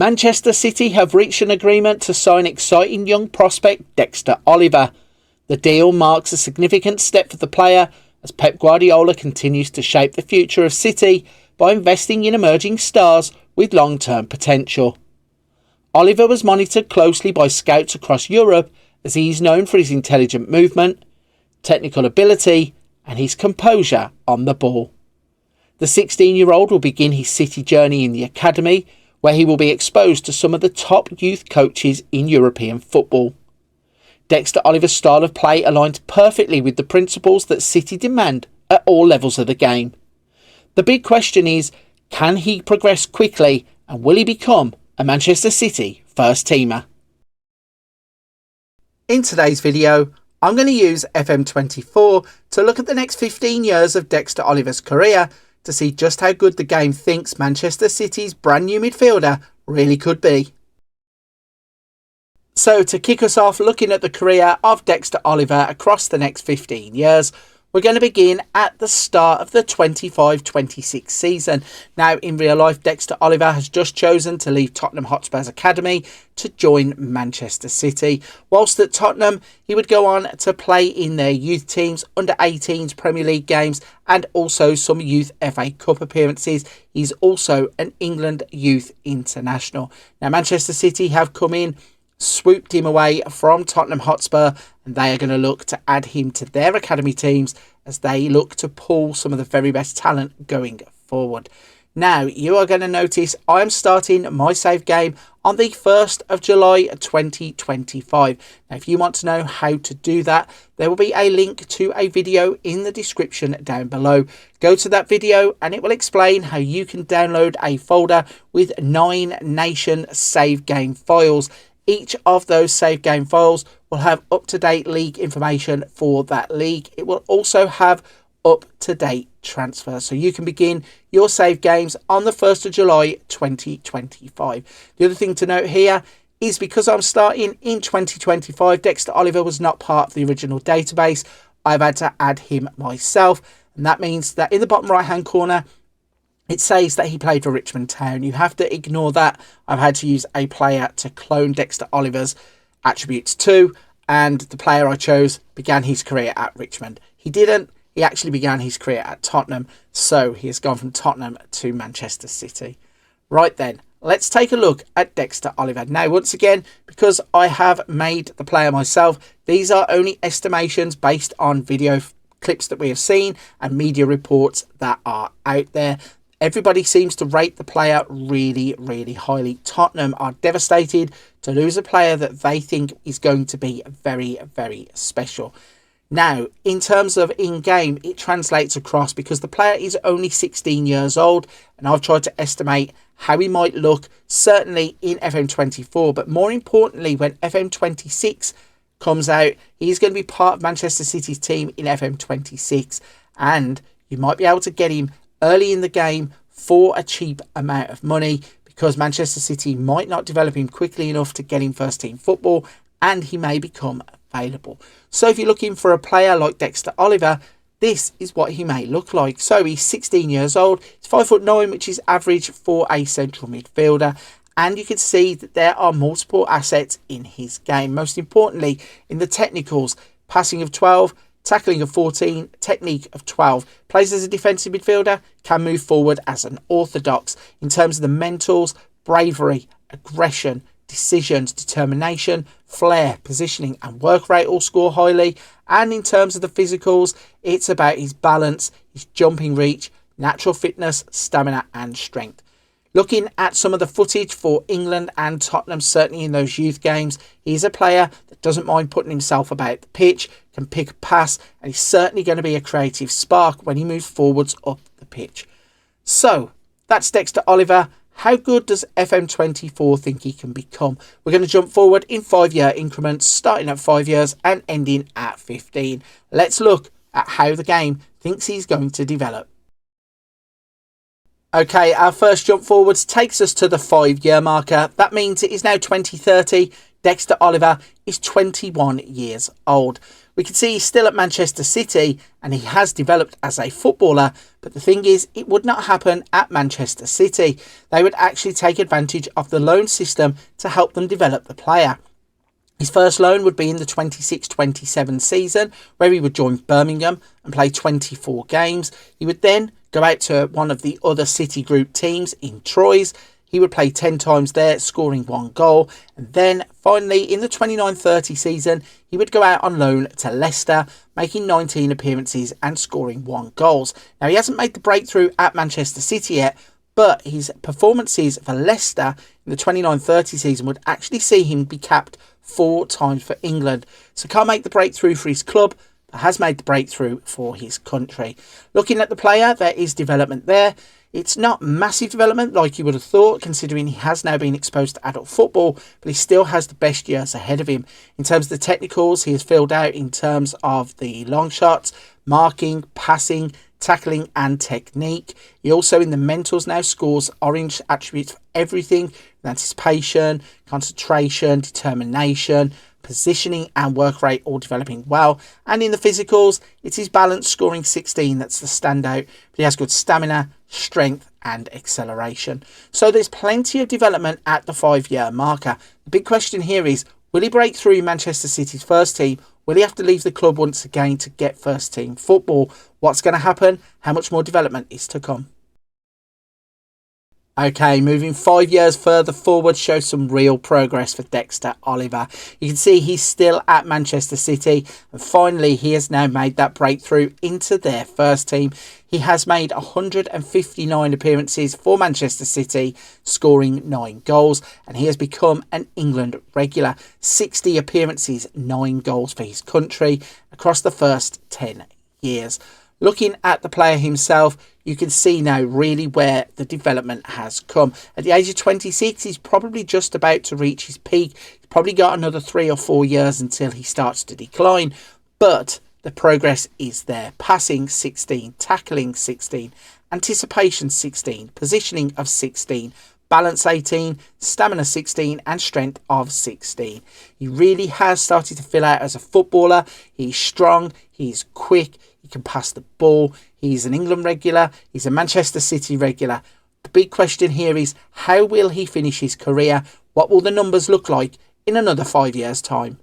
Manchester City have reached an agreement to sign exciting young prospect Dexter Oliver. The deal marks a significant step for the player as Pep Guardiola continues to shape the future of City by investing in emerging stars with long-term potential. Oliver was monitored closely by scouts across Europe as he is known for his intelligent movement, technical ability and his composure on the ball. The 16-year-old will begin his City journey in the academy, where he will be exposed to some of the top youth coaches in European football. Dexter Oliver's style of play aligns perfectly with the principles that City demand at all levels of the game. The big question is, can he progress quickly and will he become a Manchester City first teamer? In today's video, I'm going to use FM24 to look at the next 15 years of Dexter Oliver's career to see just how good the game thinks Manchester City's brand new midfielder really could be. So to kick us off looking at the career of Dexter Oliver across the next 15 years, we're going to begin at the start of the 25-26 season. Now, in real life, Dexter Oliver has just chosen to leave Tottenham Hotspur's academy to join Manchester City. Whilst at Tottenham, he would go on to play in their youth teams, under 18s Premier League games, and also some youth FA Cup appearances. He's also an England youth international. Now, Manchester City have come in, swooped him away from Tottenham Hotspur, and they are going to look to add him to their academy teams as they look to pull some of the very best talent going forward. Now, you are going to notice I am starting my save game on the 1st of July 2025. Now, if you want to know how to do that, there will be a link to a video in the description down below. Go to that video and it will explain how you can download a folder with 9 nation save game files. Each of those save game files will have up-to-date league information for that league. It will also have up-to-date transfers, so you can begin your save games on the 1st of July 2025. The other thing to note here is because I'm starting in 2025, Dexter Oliver was not part of the original database. I've had to add him myself, and that means that in the bottom right-hand corner, it says that he played for Richmond Town. You have to ignore that. I've had to use a player to clone Dexter Oliver's attributes too, and the player I chose began his career at Richmond. He didn't. He actually began his career at Tottenham, so he has gone from Tottenham to Manchester City. Right then, let's take a look at Dexter Oliver. Now, once again, because I have made the player myself, these are only estimations based on video clips that we have seen and media reports that are out there. Everybody seems to rate the player really, really highly. Tottenham are devastated to lose a player that they think is going to be very, very special. Now, in terms of in-game, it translates across because the player is only 16 years old, and I've tried to estimate how he might look, certainly in FM24, but more importantly, when FM26 comes out, he's going to be part of Manchester City's team in FM26, and you might be able to get him early in the game for a cheap amount of money because Manchester City might not develop him quickly enough to get him first team football, and he may become available. So if you're looking for a player like Dexter Oliver, this is what he may look like. So he's 16 years old, he's 5'9", which is average for a central midfielder, and you can see that there are multiple assets in his game. Most importantly, in the technicals, passing of 12, tackling of 14, technique of 12. Plays as a defensive midfielder, can move forward as an orthodox. In terms of the mentals, bravery, aggression, decisions, determination, flair, positioning and work rate all score highly. And in terms of the physicals, it's about his balance, his jumping reach, natural fitness, stamina and strength. Looking at some of the footage for England and Tottenham, certainly in those youth games, he's a player that doesn't mind putting himself about the pitch, can pick a pass, and he's certainly going to be a creative spark when he moves forwards up the pitch. So, that's Dexter Oliver. How good does FM24 think he can become? We're going to jump forward in 5-year increments, starting at 5 years and ending at 15. Let's look at how the game thinks he's going to develop. Okay, our first jump forwards takes us to the 5-year marker. That means it is now 2030. Dexter Oliver is 21 years old. We can see he's still at Manchester City and he has developed as a footballer, but the thing is, it would not happen at Manchester City. They would actually take advantage of the loan system to help them develop the player. His first loan would be in the 26-27 season, where he would join Birmingham and play 24 games. He would then go out to one of the other City Group teams in Troyes. He would play 10 times there, scoring 1 goal. And then finally, in the 29-30 season, he would go out on loan to Leicester, making 19 appearances and scoring 1 goal. Now, he hasn't made the breakthrough at Manchester City yet, but his performances for Leicester in the 29-30 season would actually see him be capped 4 times for England. So can't make the breakthrough for his club, but has made the breakthrough for his country. Looking at the player, there is development there. It's not massive development like you would have thought, considering he has now been exposed to adult football, but he still has the best years ahead of him. In terms of the technicals, he has filled out in terms of the long shots, marking, passing, tackling and technique. He also in the mentals now scores orange attributes for everything: anticipation, concentration, determination, positioning and work rate all developing well. And in the physicals, it's his balance, scoring 16, that's the standout, but he has good stamina, strength and acceleration. So there's plenty of development at the 5-year marker. The big question here is, will he break through Manchester City's first team? Will he have to leave the club once again to get first team football? What's going to happen? How much more development is to come? Okay, moving 5 years further forward shows some real progress for Dexter Oliver. You can see he's still at Manchester City, and finally he has now made that breakthrough into their first team. He has made 159 appearances for Manchester City, scoring 9 goals, and he has become an England regular. 60 appearances, 9 goals for his country across the first 10 years. Looking at the player himself, you can see now really where the development has come. At the age of 26, he's probably just about to reach his peak. He's probably got another 3 or 4 years until he starts to decline, but the progress is there. Passing 16, tackling 16, anticipation 16, positioning of 16, balance 18, stamina 16 and strength of 16. He really has started to fill out as a footballer. He's strong, he's quick, he can pass the ball, he's an England regular, he's a Manchester City regular. The big question here is, how will he finish his career? What will the numbers look like in another 5 years' time?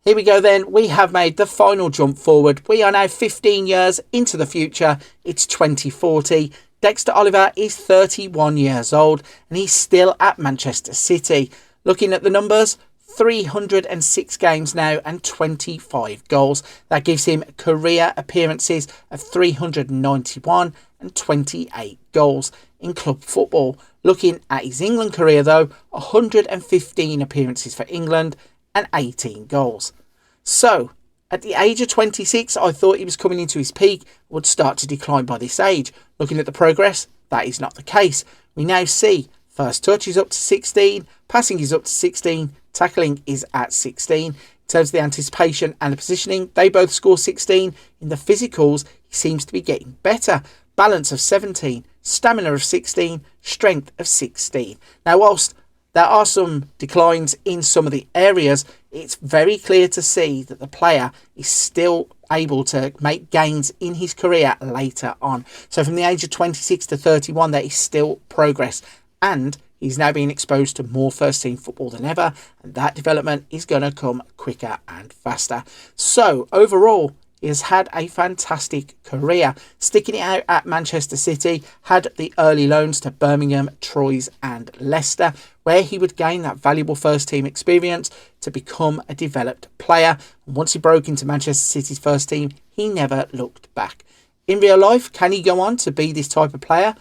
Here we go then, we have made the final jump forward. We are now 15 years into the future. It's 2040. Dexter Oliver is 31 years old and he's still at Manchester City. Looking at the numbers, 306 games now and 25 goals. That gives him career appearances of 391 and 28 goals in club football. Looking at his England career though, 115 appearances for England and 18 goals. So, at the age of 26, I thought he was coming into his peak, would start to decline by this age. Looking at the progress, that is not the case. We now see first touch is up to 16, passing is up to 16, tackling is at 16. In terms of the anticipation and the positioning, they both score 16. In the physicals, he seems to be getting better. Balance of 17, stamina of 16, strength of 16. Now, whilst there are some declines in some of the areas, it's very clear to see that the player is still able to make gains in his career later on. So from the age of 26 to 31, there is still progress, and he's now being exposed to more first team football than ever, and that development is going to come quicker and faster. So overall, he has had a fantastic career, sticking it out at Manchester City, had the early loans to Birmingham, Troyes and Leicester, where he would gain that valuable first team experience to become a developed player. And once he broke into Manchester City's first team, he never looked back. In real life, can he go on to be this type of player?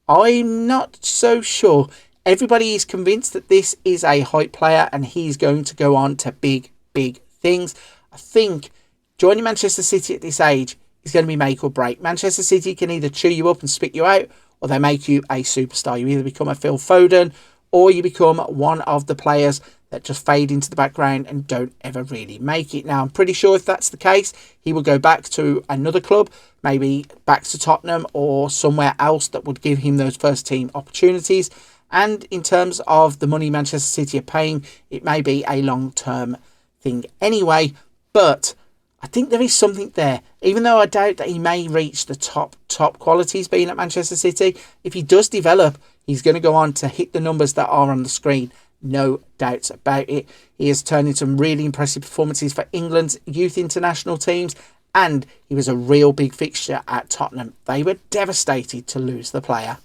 I'm not so sure. Everybody is convinced that this is a hype player and he's going to go on to big, big things. I think joining Manchester City at this age is going to be make or break. Manchester City can either chew you up and spit you out, or they make you a superstar. You either become a Phil Foden, or you become one of the players that just fade into the background and don't ever really make it. Now, I'm pretty sure if that's the case, he will go back to another club, maybe back to Tottenham or somewhere else that would give him those first team opportunities. And in terms of the money Manchester City are paying, it may be a long-term thing anyway. But I think there is something there. Even though I doubt that he may reach the top qualities being at Manchester City, if he does develop, he's going to go on to hit the numbers that are on the screen. No doubts about it. He has turned in some really impressive performances for England's youth international teams, and he was a real big fixture at Tottenham. They were devastated to lose the player.